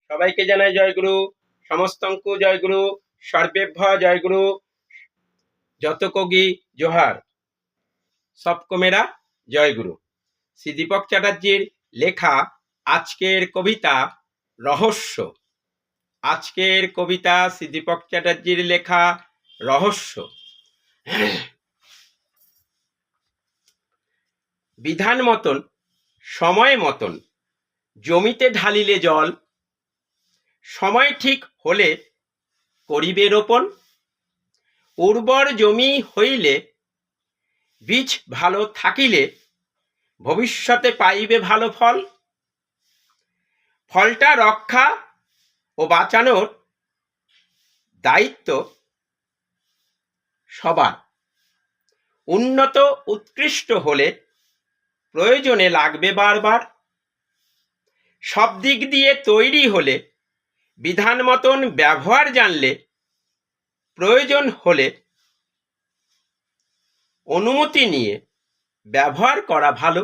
সবাইকে জানাই জয়গুরু। সমস্তঙ্কু জয়গুরু। সর্বেভ্য জয়গুরু। যত কগি জোহার। সবকো মেরা জয়গুরু। শ্রী দীপক চ্যাটার্জির লেখা আজকের কবিতা রহস্য। আজকের কবিতা শ্রী দীপক চ্যাটার্জির লেখা রহস্য। বিধান মতন সময় মতন জমিতে ঢালিলে জল, সময় ঠিক হলে করিবে রোপণ। উর্বর জমি হইলে বীজ ভালো থাকিলে ভবিষ্যতে পাইবে ভালো ফল। ফলটা রক্ষা ও বাঁচানোর দায়িত্ব সবার। উন্নত উৎকৃষ্ট হলে প্রয়োজনে লাগবে বারবার। সব দিক দিয়ে তৈরি হলে বিধান মতন ব্যবহার জানলে প্রয়োজন হলে অনুমতি নিয়ে ব্যবহার করা ভালো।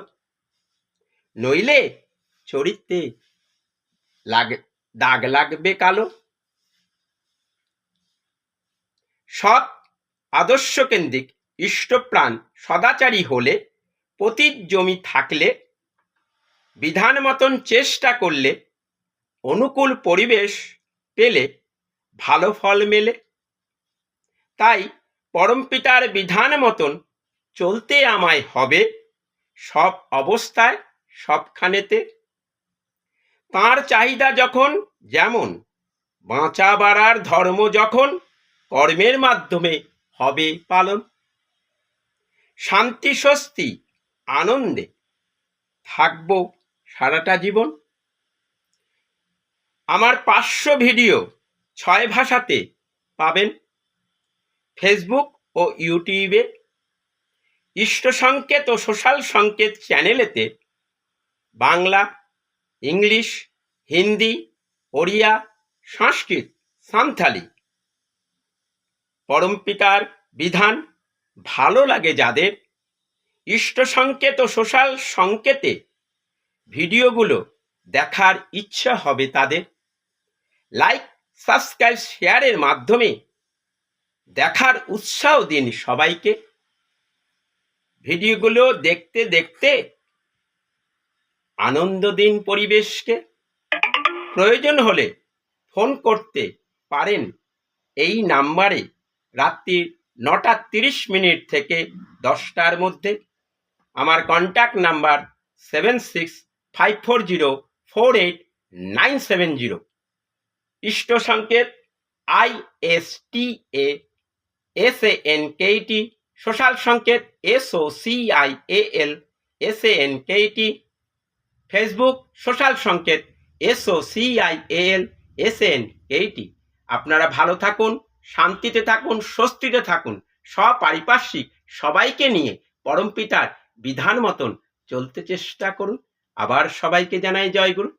নইলে চরিত্রে দাগ লাগবে কালো। সৎ আদর্শ কেন্দ্রিক ইষ্টপ্রাণ সদাচারী হলে পতিত জমি থাকলে বিধান মতন চেষ্টা করলে অনুকূল পরিবেশ পেলে ভালো ফল মেলে। তাই পরমপিতার বিধান মতন চলতে আমায় হবে সব অবস্থায় সবখানেতে। তাঁর চাহিদা যখন যেমন, বাঁচা বাড়ার ধর্ম যখন কর্মের মাধ্যমে হবে পালন। শান্তি স্বস্তি আনন্দে থাকব সারাটা জীবন। আমার 500 ভিডিও 6 ভাষাতে পাবেন ফেসবুক ও ইউটিউবে। ইষ্ট সংকেত ও সোশ্যাল সংকেত চ্যানেলেতে বাংলা, ইংলিশ, হিন্দি, ওড়িয়া, সংস্কৃত, সাঁওতালি। পরমপিতার বিধান ভালো লাগে যাদের, ইষ্ট সংকেত ও সোশ্যাল সংকেতে ভিডিওগুলো দেখার ইচ্ছা হবে তাদের। লাইক, সাবস্ক্রাইব, শেয়ারের মাধ্যমে দেখার উৎসাহ দিন সবাইকে। ভিডিওগুলো দেখতে দেখতে আনন্দ দিন পরিবেশকে। প্রয়োজন হলে ফোন করতে পারেন এই নাম্বারে রাত্রি 9:30 থেকে 10টার মধ্যে। আমার কন্ট্যাক্ট নাম্বার 7654048970। ইষ্ট সংকেত ISTASANKT, সোশ্যাল সংকেত SOCIALSANKT, ফেসবুক সোশ্যাল সংকেত SOCIALSANKT। আপনারা ভালো থাকুন, শান্তিতে থাকুন, স্বস্তিতে থাকুন। সপারিপার্শ্বিক সবাইকে নিয়ে পরমপিতার বিধান মতন চলতে চেষ্টা করুন। আবার সবাইকে জানাই জয়গুরু।